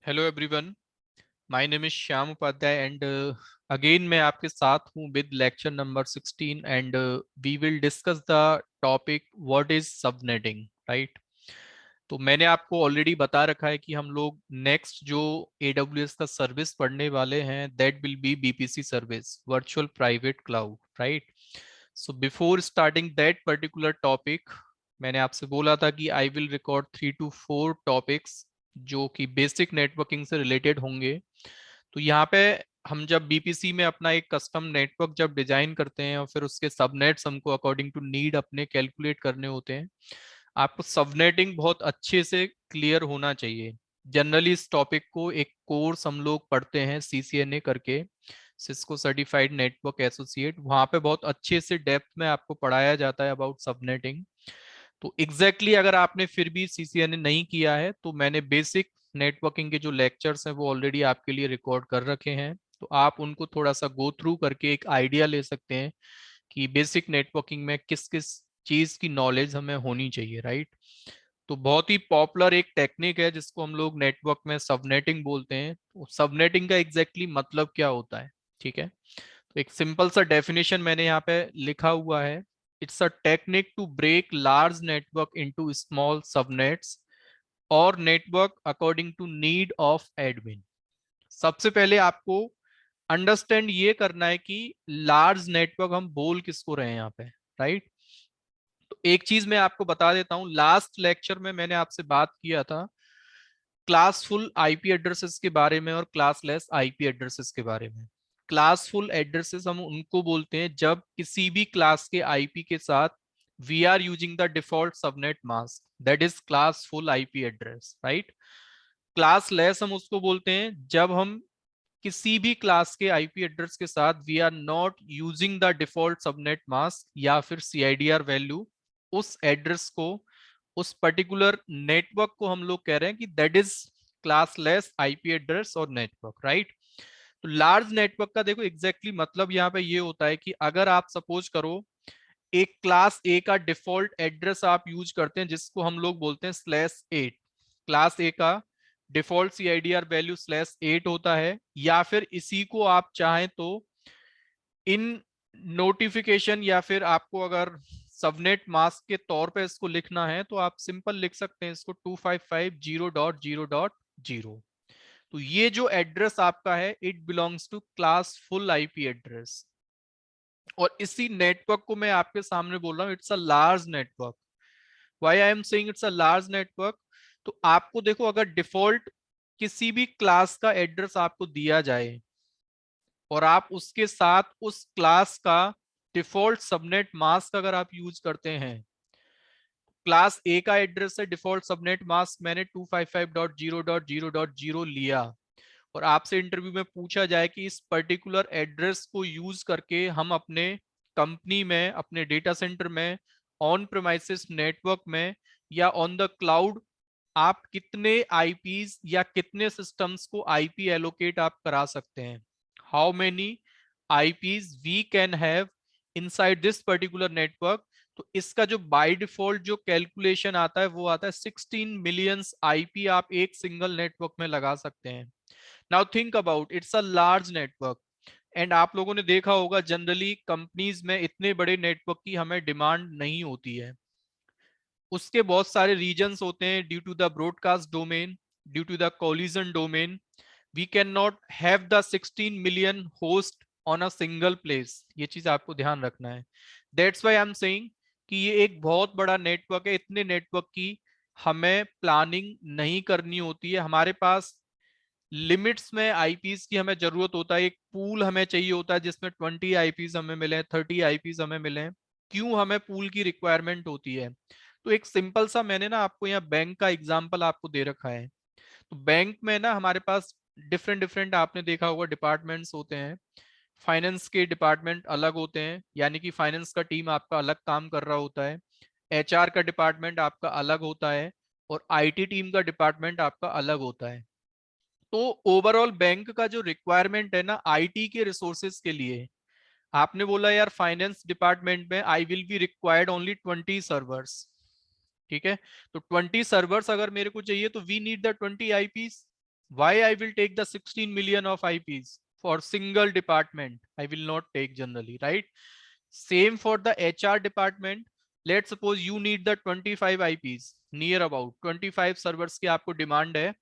Hello everyone, my name is Shyam Upadhyay and again मैं आपके साथ हूँ with lecture number 16 and we will discuss the topic what is subnetting, right. तो मैंने आपको ऑलरेडी बता रखा है कि हम लोग नेक्स्ट जो AWS का सर्विस पढ़ने वाले हैं that will B BPC service, virtual private cloud, right. So before starting that particular topic, मैंने आपसे बोला था कि I will record 3 to 4 topics जो कि बेसिक नेटवर्किंग से रिलेटेड होंगे। तो यहाँ पे हम जब बीपीसी में अपना एक कस्टम नेटवर्क जब डिजाइन करते हैं और फिर उसके सबनेट्स हमको अकॉर्डिंग टू नीड अपने कैलकुलेट करने होते हैं, आपको सबनेटिंग बहुत अच्छे से क्लियर होना चाहिए। जनरली इस टॉपिक को एक कोर्स हम लोग पढ़ते हैं CCNA करके, सिस्को सर्टिफाइड नेटवर्क एसोसिएट, वहां पे बहुत अच्छे से डेप्थ में आपको पढ़ाया जाता है अबाउट सबनेटिंग। तो अगर आपने फिर भी CCNA नहीं किया है तो मैंने बेसिक नेटवर्किंग के जो लेक्चर्स हैं वो ऑलरेडी आपके लिए रिकॉर्ड कर रखे हैं, तो आप उनको थोड़ा सा गो थ्रू करके एक आइडिया ले सकते हैं कि बेसिक नेटवर्किंग में किस किस चीज की नॉलेज हमें होनी चाहिए, राइट। तो बहुत ही पॉपुलर एक टेक्निक है जिसको हम लोग नेटवर्क में सबनेटिंग बोलते हैं। तो सबनेटिंग का मतलब क्या होता है, ठीक है। तो एक सिंपल सा डेफिनेशन मैंने यहाँ पे लिखा हुआ है। It's a technique to break large network into small subnets और network according to need of admin. सबसे पहले आपको अंडरस्टैंड ये करना है कि लार्ज नेटवर्क हम बोल किसको रहे हैं यहाँ पे, राइट। तो एक चीज मैं आपको बता देता हूं, लास्ट लेक्चर में मैंने आपसे बात किया था क्लासफुल आईपी एड्रेसेस के बारे में और क्लासलेस आईपी एड्रेसेस के बारे में। क्लासफुल एड्रेसेस हम उनको बोलते हैं जब किसी भी क्लास के आईपी के साथ we are using the default subnet mask, that is classful IP address, right. Classless हम उसको बोलते हैं जब हम किसी भी क्लास के आईपी एड्रेस के साथ we are not using the default subnet mask या फिर सीआईडीआर वैल्यू, उस एड्रेस को, उस पर्टिकुलर नेटवर्क को हम लोग कह रहे हैं कि that is classless IP address और नेटवर्क, राइट। तो लार्ज नेटवर्क का देखो मतलब यहाँ पे ये होता है कि अगर आप सपोज करो एक क्लास ए का डिफॉल्ट एड्रेस आप यूज करते हैं जिसको हम लोग बोलते हैं /8, क्लास ए का डिफॉल्ट सीआईडीआर वैल्यू /8 होता है, या फिर इसी को आप चाहें तो इन नोटिफिकेशन या फिर आपको अगर सबनेट मास्क के तौर पे इसको लिखना है तो आप सिंपल लिख सकते हैं इसको 255.0.0.0। तो ये जो एड्रेस आपका है it belongs to classful IP address, और इसी नेटवर्क को मैं आपके सामने बोल रहा हूं it's a large network. Why I am saying it's a large network, तो आपको देखो अगर डिफॉल्ट किसी भी क्लास का एड्रेस आपको दिया जाए और आप उसके साथ उस क्लास का डिफॉल्ट सबनेट मास्क अगर आप यूज करते हैं, क्लास ए का एड्रेस है डिफॉल्ट सबनेट मास्क मैंने 255.0.0.0 लिया, और आपसे इंटरव्यू में पूछा जाए कि इस पर्टिकुलर एड्रेस को यूज करके हम अपने कंपनी में, अपने डेटा सेंटर में, ऑन प्रेमाइसिस नेटवर्क में या ऑन द क्लाउड आप कितने आईपीज या कितने सिस्टम्स को आईपी एलोकेट आप करा सकते हैं, how many IPs we can have inside this particular network. तो इसका जो बाय डिफॉल्ट जो कैलकुलेशन आता है वो आता है 16 मिलियंस आईपी आप एक सिंगल नेटवर्क में लगा सकते हैं। Now think about it's a large network, and आप लोगों ने देखा होगा जनरली कंपनीज में इतने बड़े नेटवर्क की हमें डिमांड नहीं होती है। उसके बहुत सारे रीजंस होते हैं, due to the broadcast domain, due to the collision domain, we can not have the 16 million host on a single place. ये चीज आपको ध्यान रखना है। That's why I am saying कि ये एक बहुत बड़ा नेटवर्क है, इतने नेटवर्क की हमें प्लानिंग नहीं करनी होती है। हमारे पास लिमिट्स में आईपीस की हमें जरूरत होता है, एक पूल हमें चाहिए होता है जिसमें 20 आईपीस हमें मिले, 30 आईपीस हमें मिले। क्यों हमें पूल की रिक्वायरमेंट होती है? तो एक सिंपल सा मैंने ना आपको यहाँ बैंक का एग्जांपल आपको दे रखा है। तो बैंक में ना हमारे पास डिफरेंट डिफरेंट आपने देखा होगा डिपार्टमेंट्स होते हैं। फाइनेंस के डिपार्टमेंट अलग होते हैं, यानी कि फाइनेंस का टीम आपका अलग काम कर रहा होता है। एचआर का डिपार्टमेंट आपका अलग होता है, और आईटी टीम का डिपार्टमेंट आपका अलग होता है। तो ओवरऑल बैंक का जो रिक्वायरमेंट है ना आईटी के रिसोर्सेज के लिए, आपने बोला यार फाइनेंस डिपार्टमेंट में I will be required only 20 servers, ठीक है। तो 20 सर्वर्स अगर मेरे को चाहिए तो we need the 20 IPs, why I will take the 16 million of IPs for single department? I will not take generally, right? Same for the HR department. Let's suppose you need the 25 IPs, near about 25 servers की आपको demand है,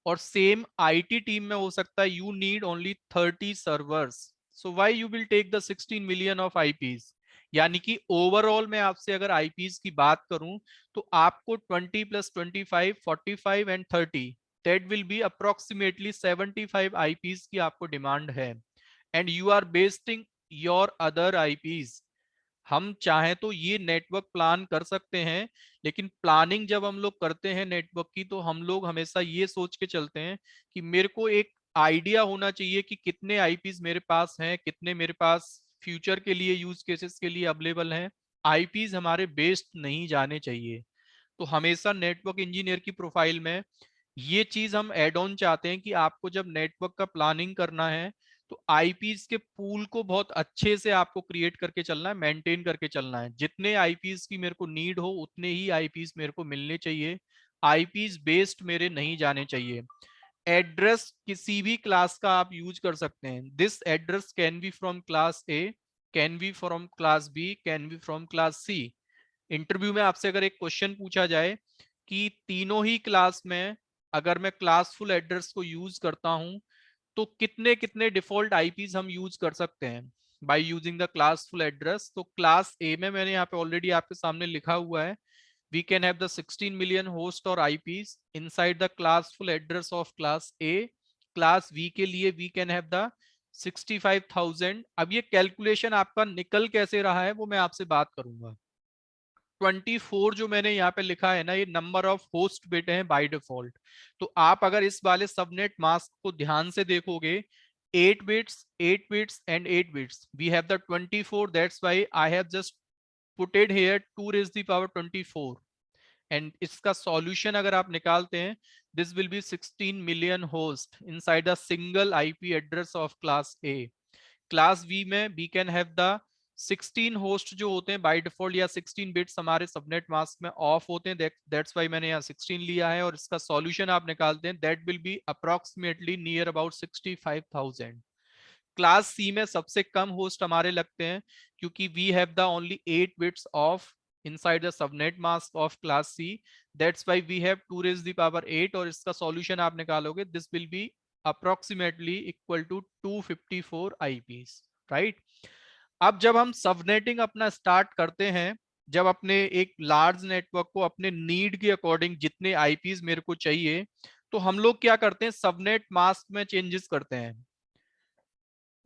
और same IT team में हो सकता है you need only 30 servers. So why you will take the 16 million of IPs? यानी कि ओवरऑल मैं आपसे अगर IPs की बात करूं तो आपको 20 + 25 45 and 30 that will be approximately 75 IPs की आपको डिमांड है, and you are wasting your other IPs. हम चाहें तो ये नेटवर्क प्लान कर सकते हैं, लेकिन प्लानिंग जब हम लोग करते हैं नेटवर्क की तो हम लोग हमेशा ये सोच के चलते हैं कि मेरे को एक आइडिया होना चाहिए कि कितने आईपीस मेरे पास हैं, कितने मेरे पास फ्यूचर के लिए यूज केसेस के लिए अवेलेबल हैं. आईपीस हमारे बेस्ड नहीं जाने चाहिए. तो हमेशा नेटवर्क इंजीनियर की प्रोफाइल में ये चीज हम एड ऑन चाहते हैं कि आपको जब नेटवर्क का प्लानिंग करना है तो आईपीस के पूल को बहुत अच्छे से आपको क्रिएट करके चलना है, मेंटेन करके चलना है. जितने आईपीस की मेरे को नीड हो उतने ही आईपीस मेरे को मिलने चाहिए. आईपीस बेस्ड मेरे नहीं जाने चाहिए. एड्रेस किसी भी क्लास का आप यूज कर सकते हैं. This address can be from class A, can be from class B, can be from class C. Interview में आपसे अगर एक क्वेश्चन पूछा जाए कि तीनों ही क्लास में अगर मैं क्लासफुल एड्रेस को यूज करता हूं तो कितने कितने डिफॉल्ट आईपीस हम यूज कर सकते हैं by using the classful address. तो क्लास ए में मैंने यहाँ पे ऑलरेडी आपके सामने लिखा हुआ है, we can have the 16 million host और IPs inside the classful address of class A. Class V के लिए we can have the 65,000. अब ये कैलकुलेशन आपका निकल कैसे रहा है वो मैं आपसे बात करूंगा. 24 जो मैंने यहाँ पे लिखा है ना, ये नंबर ऑफ होस्ट बिट है बाय डिफॉल्ट. तो आप अगर इस वाले सबनेट मास्क को ध्यान से देखोगे, 8 bits 8 bits and 8 bits, we have the 24. That's why I have just putted here 2 raised the power 24. And इसका सॉल्यूशन अगर आप निकालते हैं, this will be 16 million host inside the single IP address of class A. Class B में we can have the 16 host जो होते हैं by default, या 16 बिट्स हमारे सबनेट मास्क में ऑफ होते हैं. दैट्स व्हाई मैंने यहाँ 16 लिया है. और इसका सॉल्यूशन आप निकालते हैं, that will be approximately near about 65,000. Class C में सबसे कम होस्ट हमारे लगते हैं क्योंकि we have the only 8 bits of inside the subnet mask of class C. That's why we have 2 raised the power 8. और इसका सॉल्यूशन आप निकालोगे, this will be approximately equal to 254 IPs, right? अब जब हम सबनेटिंग अपना स्टार्ट करते हैं, जब अपने एक लार्ज नेटवर्क को अपने नीड के अकॉर्डिंग जितने आईपीस मेरे को चाहिए, तो हम लोग क्या करते हैं, सबनेट मास्क में चेंजेस करते हैं.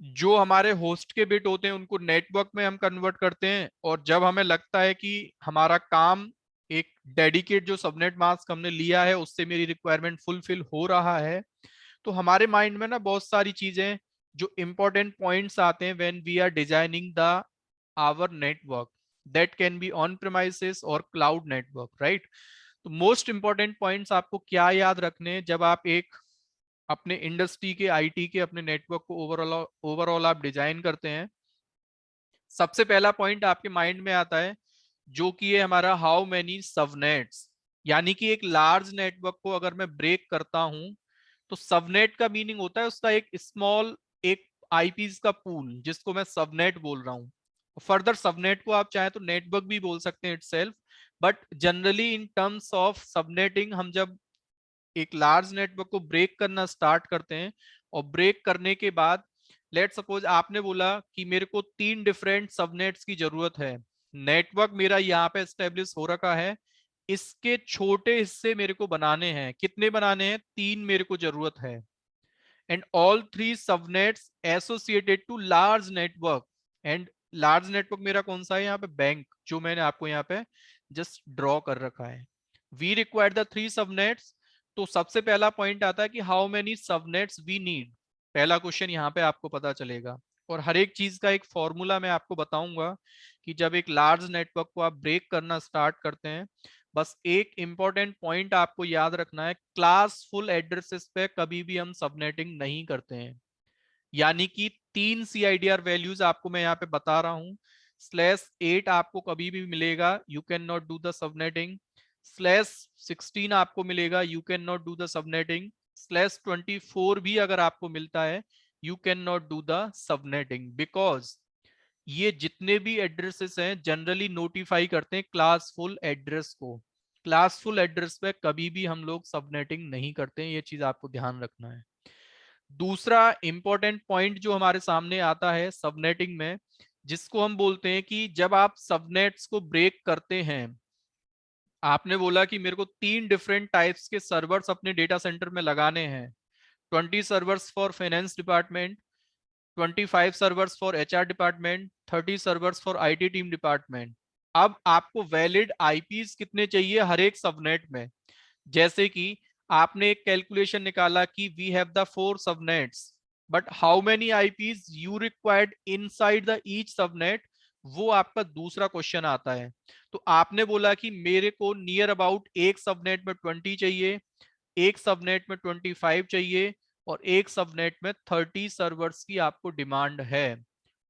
जो हमारे होस्ट के बिट होते हैं उनको नेटवर्क में हम कन्वर्ट करते हैं, और जब हमें लगता है कि हमारा काम एक डेडिकेट जो सबनेट मास्क हमने लिया है उससे मेरी रिक्वायरमेंट फुलफिल हो रहा है, तो हमारे माइंड में ना बहुत सारी चीजें जो इंपॉर्टेंट पॉइंट्स आते हैं when we are designing the our network, that can be on premises और क्लाउड नेटवर्क, राइट? तो मोस्ट इंपॉर्टेंट पॉइंट्स आपको क्या याद रखने हैं जब आप एक अपने इंडस्ट्री के आईटी के अपने नेटवर्क को ओवरऑल ओवरऑल आप डिजाइन करते हैं. सबसे पहला पॉइंट आपके माइंड में आता है जो कि है हमारा हाउ मेनी सबनेट्स. यानी कि एक लार्ज नेटवर्क को अगर मैं ब्रेक करता हूं तो सबनेट का मीनिंग होता है उसका एक स्मॉल, एक आईपीस का पूल जिसको मैं सबनेट बोल रहा हूं. फर्दर सबनेट को आप चाहें तो नेटवर्क भी बोल सकते हैं itself, but generally in terms of subnetting हम जब एक लार्ज नेटवर्क को ब्रेक करना स्टार्ट करते हैं, और ब्रेक करने के बाद लेट सपोज आपने बोला कि मेरे को 3 डिफरेंट सबनेट्स की जरूरत है. नेटवर्क मेरा यहाँ पे एस्टेब्लिश हो रखा है, इसके छोटे हिस्से मेरे को बनाने हैं. कितने बनाने हैं? 3 मेरे को जरूरत है. And all 3 subnets associated to large network. And large network मेरा कौन सा है यहाँ पे? बैंक, जो मैंने आपको यहाँ पे जस्ट ड्रॉ कर रखा है. We require the 3 subnets. तो सबसे पहला पॉइंट आता है कि how many subnets we need. पहला क्वेश्चन यहाँ पे आपको पता चलेगा. और हर एक चीज का एक फॉर्मूला मैं आपको बताऊंगा कि जब एक लार्ज नेटवर्क को आप ब्रेक करना स्टार्ट करते हैं, बस एक इंपॉर्टेंट पॉइंट आपको याद रखना है, क्लास फुल एड्रेसेस पे कभी भी हम सबनेटिंग नहीं करते हैं. यानी कि 3 CIDR वैल्यूज आपको मैं यहाँ पे बता रहा हूं. /8 आपको कभी भी मिलेगा, you can not do the subnetting. /16 आपको मिलेगा, you can not do the subnetting. /24 भी अगर आपको मिलता है, you can not do the subnetting, because ये जितने भी एड्रेसेस हैं जनरली नोटिफाई करते हैं क्लासफुल एड्रेस को। क्लासफुल एड्रेस पे कभी भी हम लोग सबनेटिंग नहीं करते हैं, ये चीज आपको ध्यान रखना है। दूसरा इंपॉर्टेंट पॉइंट जो हमारे सामने आता है सबनेटिंग में, जिसको हम बोलते हैं कि जब आप सबनेट्स को ब्रेक करते हैं, आपने बोला कि मेरे को 3 डिफरेंट टाइप्स के सर्वर्स अपने डेटा सेंटर में लगाने हैं। 20 servers for finance department, 25 servers for HR department, 30 servers for IT team department. अब आपको वैलिड आईपीज कितने चाहिए हर एक सबनेट में? जैसे कि आपने एक कैलकुलेशन निकाला कि we have the 4 subnets, but how many IPs you required inside the each subnet, वो आपका दूसरा क्वेश्चन आता है। तो आपने बोला कि मेरे को नियर अबाउट एक सबनेट में 20 चाहिए, एक सबनेट में 25 चाहिए, और एक सबनेट में 30 सर्वर्स की आपको डिमांड है।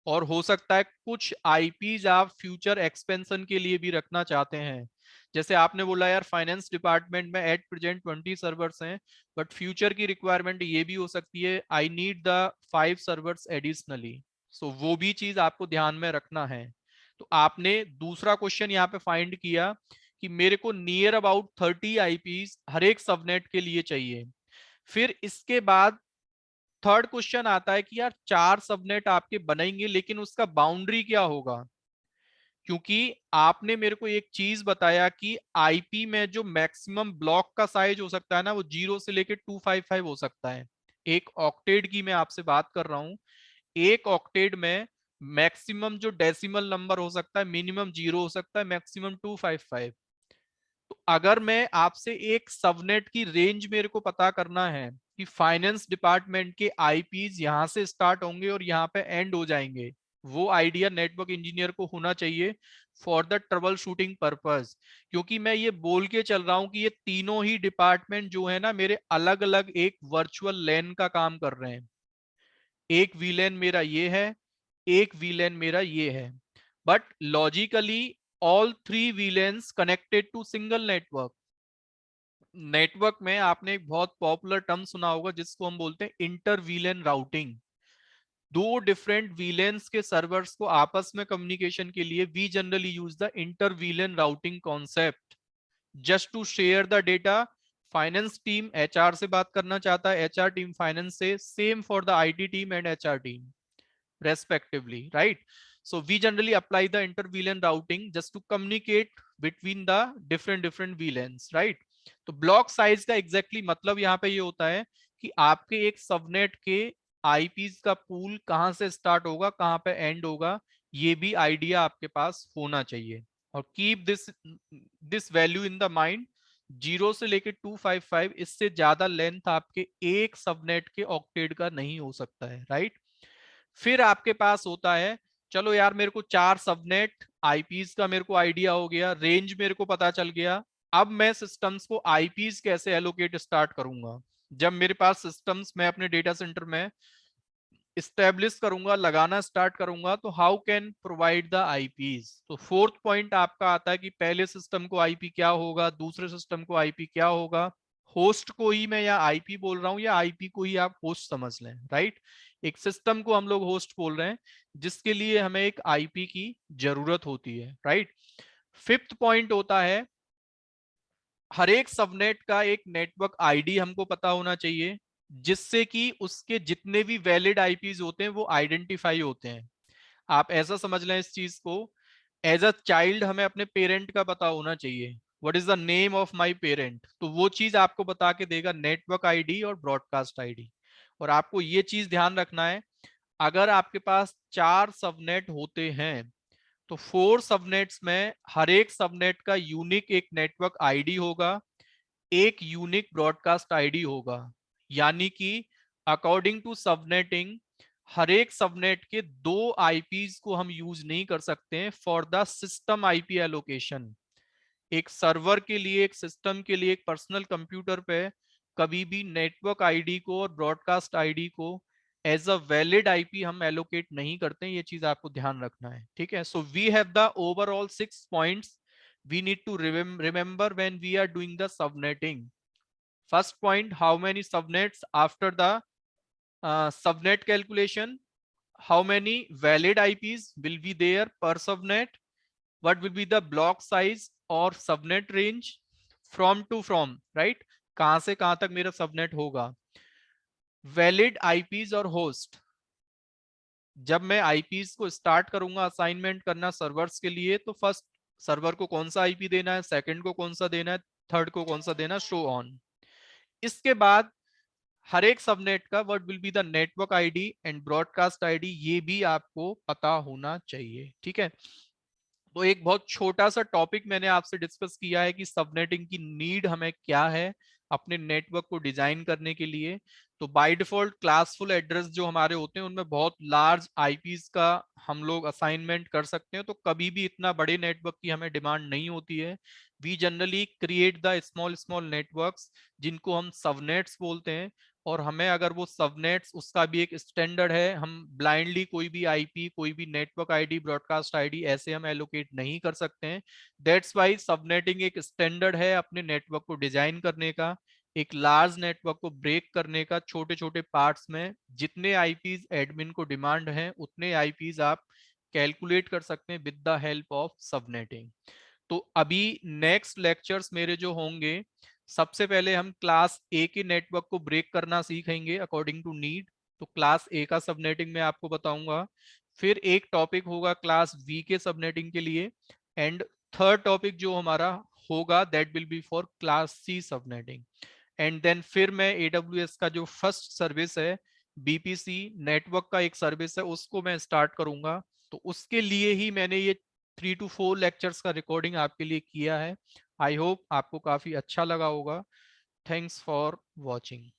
और हो सकता है कुछ आईपीज आप फ्यूचर एक्सपेंशन के लिए भी रखना चाहते हैं। जैसे आपने बोला यार फाइनेंस डिपार्टमेंट में एट प्रेजेंट 20 सर्वर्स हैं, बट फ्यूचर की रिक्वायरमेंट ये भी हो सकती है I need the 5 servers additionally. So वो भी चीज आपको ध्यान में रखना है। तो आपने दूसरा क्वेश्चन यहाँ पे फाइंड किया कि मेरे को नियर अबाउट 30 आईपीज हर एक सबनेट के लिए चाहिए। फिर इसके बाद थर्ड क्वेश्चन आता है कि यार 4 सबनेट आपके बनेंगे, लेकिन उसका बाउंड्री क्या होगा? क्योंकि आपने मेरे को एक चीज बताया कि आईपी में जो मैक्सिमम ब्लॉक का साइज हो सकता है ना, वो 0 से लेके 255 हो सकता है। एक ऑक्टेट की मैं आपसे बात कर रहा हूं। एक ऑक्टेट में मैक्सिमम जो डेसिमल नंबर हो सकता है, मिनिमम 0 हो सकता है, मैक्सिमम 255। तो अगर मैं आपसे एक सबनेट की रेंज मेरे को पता करना है कि फाइनेंस डिपार्टमेंट के आईपीज यहां से स्टार्ट होंगे और यहां पे एंड हो जाएंगे, वो आइडिया नेटवर्क इंजीनियर को होना चाहिए for the trouble shooting purpose. क्योंकि मैं ये बोल के चल रहा हूं कि ये तीनों ही डिपार्टमेंट जो है ना, मेरे अलग अलग एक वर्चुअल लैन का काम कर रहे हैं। एक वीलैन मेरा ये है, एक वीलैन मेरा ये है, but logically all 3 VLANs connected to single network. Network में आपने एक बहुत पॉपुलर टर्म सुना होगा जिसको हम बोलते हैं इंटर वीलेन राउटिंग। दो डिफरेंट वीलेन्स के सर्वर्स को आपस में कम्युनिकेशन के लिए वी generally use the inter VLAN routing concept just to share the data. Finance team HR से बात करना चाहता है, एचआर टीम फाइनेंस से, same for the IT team and HR team respectively, right? So we generally apply the inter-VLAN routing just to communicate between the different VLANs, right? तो block size का exactly मतलब यहाँ पे ये होता है कि आपके एक सबनेट के आईपीज का पूल कहाँ से स्टार्ट होगा, कहाँ पे एंड होगा, ये भी आइडिया आपके पास होना चाहिए। और keep this value in the mind, 0 से लेके 255, इससे ज्यादा लेंथ आपके एक सबनेट के ऑक्टेट का नहीं हो सकता है, राइट? फिर आपके पास होता है, चलो यार मेरे को 4 सबनेट आईपीज का मेरे को आइडिया हो गया, रेंज मेरे को पता चल गया। अब मैं सिस्टम्स को आईपीज कैसे एलोकेट स्टार्ट करूंगा? जब मेरे पास सिस्टम्स मैं अपने डेटा सेंटर में इस्टेब्लिश करूंगा, लगाना स्टार्ट करूंगा, तो how can provide the IPs? तो फोर्थ पॉइंट आपका आता है कि पहले सिस्टम को आईपी क्या होगा, दूसरे सिस्टम को आईपी क्या होगा। होस्ट को ही मैं या आईपी बोल रहा हूं, या आईपी को ही आप होस्ट समझ लें, राइट? एक सिस्टम को हम लोग होस्ट बोल रहे हैं, जिसके लिए हमें एक आईपी की जरूरत होती है, राइट? फिफ्थ पॉइंट होता है, हर एक सबनेट का एक नेटवर्क आईडी हमको पता होना चाहिए, जिससे कि उसके जितने भी वैलिड आईपीज होते हैं वो आइडेंटिफाई होते हैं। आप ऐसा समझ लें इस चीज को, एज अ चाइल्ड हमें अपने पेरेंट का पता होना चाहिए, what is the name of my parent, तो वो चीज आपको बता के देगा नेटवर्क आईडी और ब्रॉडकास्ट आईडी। और आपको ये चीज ध्यान रखना है, अगर आपके पास 4 सबनेट होते हैं, तो 4 सबनेट्स में हर एक सबनेट का यूनिक एक नेटवर्क आईडी होगा, एक यूनिक ब्रॉडकास्ट आईडी होगा। यानी कि अकॉर्डिंग टू सबनेटिंग, हर एक सबनेट के 2 आईपीज को हम यूज नहीं कर सकते हैं for the system IP allocation. एक सर्वर के लिए, एक सिस्टम के लिए, एक पर्सनल कंप्यूटर पे कभी भी नेटवर्क आईडी को और ब्रॉडकास्ट आईडी को एज अ वैलिड आईपी हम एलोकेट नहीं करते हैं, ये चीज आपको ध्यान रखना है, ठीक है? So we have the overall 6 points we need to remember when we are doing the subnetting. First point, how many subnets after the subnet calculation, how many valid IPs will be there per subnet, what will be the block size और subnet range, from to from, right, कहां से कहां तक मेरा subnet होगा, valid IPs और host, जब मैं आईपीज को स्टार्ट करूंगा असाइनमेंट करना सर्वर्स के लिए, तो फर्स्ट सर्वर को कौन सा आईपी देना है, सेकंड को कौन सा देना है, थर्ड को कौन सा देना है, शो ऑन। इसके बाद हर एक सबनेट का what will be the network ID and broadcast ID, ये भी आपको पता होना चाहिए, ठीक है। तो एक बहुत छोटा सा टॉपिक मैंने आपसे डिस्कस किया है कि सबनेटिंग की नीड हमें क्या है अपने नेटवर्क को डिजाइन करने के लिए। तो बाय डिफॉल्ट क्लासफुल एड्रेस जो हमारे होते हैं उनमें बहुत लार्ज आईपीज का हम लोग असाइनमेंट कर सकते हैं, तो कभी भी इतना बड़े नेटवर्क की हमें डिमांड नहीं होती है। We generally create the small small networks जिनको हम सबनेट्स बोलते हैं, और हमें अगर वो सबनेट्स उसका भी एक स्टैंडर्ड है, हम ब्लाइंडली कोई भी आईपी, कोई भी नेटवर्क आईडी, ब्रॉडकास्ट आईडी ऐसे हम एलोकेट नहीं कर सकते हैं। दैट्स वाई सबनेटिंग एक स्टैंडर्ड है अपने नेटवर्क को डिजाइन करने का, एक लार्ज नेटवर्क को ब्रेक करने का छोटे छोटे पार्ट्स में। जितने आईपीज एडमिन को डिमांड है उतने आईपीज आप कैलकुलेट कर सकते हैं with the help of subnetting. तो अभी नेक्स्ट लेक्चर्स मेरे जो होंगे, सबसे पहले हम क्लास ए के नेटवर्क को ब्रेक करना सीखेंगे अकॉर्डिंग टू नीड, तो क्लास ए का सबनेटिंग मैं आपको बताऊंगा। फिर एक टॉपिक होगा क्लास बी के सबनेटिंग के लिए, एंड थर्ड टॉपिक जो हमारा होगा that will be for class C subnetting. And then फिर मैं AWS का जो फर्स्ट सर्विस है बीपीसी नेटवर्क का एक सर्विस है उसको मैं स्टार्ट करूंगा। तो उसके लिए ही मैंने ये 3 to 4 लेक्चर्स का रिकॉर्डिंग आपके लिए किया है। आई होप आपको काफी अच्छा लगा होगा। Thanks for watching.